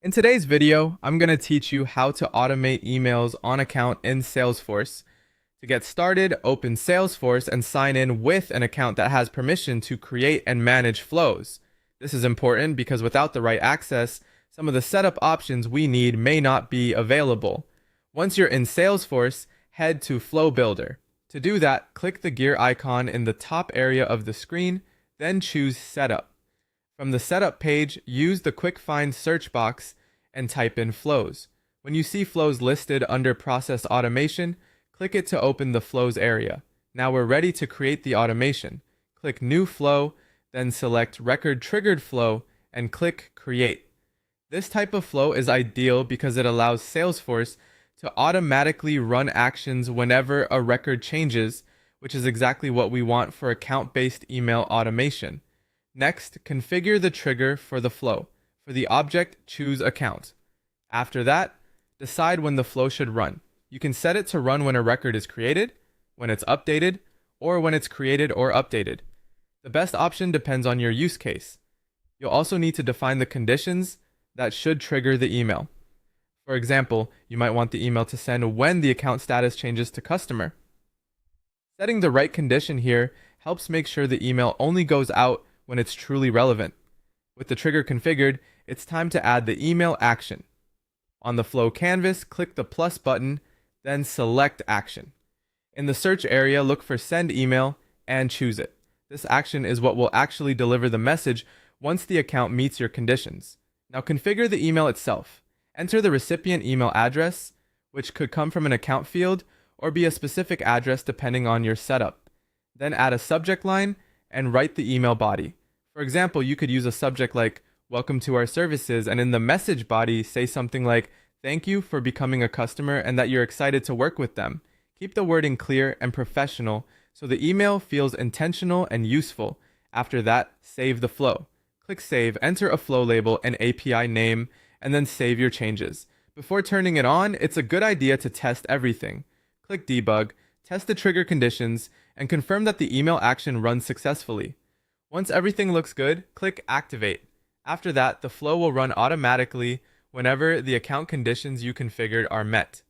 In today's video, I'm going to teach you how to automate emails on account in Salesforce. To get started, open Salesforce and sign in with an account that has permission to create and manage flows. This is important because without the right access, some of the setup options we need may not be available. Once you're in Salesforce, head to Flow Builder. To do that, click the gear icon in the top area of the screen, then choose Setup. From the Setup page, use the Quick Find search box and type in Flows. When you see flows listed under Process Automation, click it to open the Flows area. Now we're ready to create the automation. Click New Flow, then select Record Triggered Flow and click Create. This type of flow is ideal because it allows Salesforce to automatically run actions whenever a record changes, which is exactly what we want for account-based email automation. Next, configure the trigger for the flow. For the object, choose Account. After that, decide when the flow should run. You can set it to run when a record is created, when it's updated, or when it's created or updated. The best option depends on your use case. You'll also need to define the conditions that should trigger the email. For example, you might want the email to send when the account status changes to customer. Setting the right condition here helps make sure the email only goes out when it's truly relevant. With the trigger configured, it's time to add the email action. On the flow canvas, click the plus button, then select action. In the search area, look for send email and choose it. This action is what will actually deliver the message once the account meets your conditions. Now configure the email itself. Enter the recipient email address, which could come from an account field or be a specific address depending on your setup. Then add a subject line and write the email body. For example, you could use a subject like, "Welcome to our services," and in the message body, say something like, "Thank you for becoming a customer and that you're excited to work with them." Keep the wording clear and professional so the email feels intentional and useful. After that, save the flow. Click Save, enter a flow label and API name, and then save your changes. Before turning it on, it's a good idea to test everything. Click Debug, test the trigger conditions, and confirm that the email action runs successfully. Once everything looks good, click Activate. After that, the flow will run automatically whenever the account conditions you configured are met.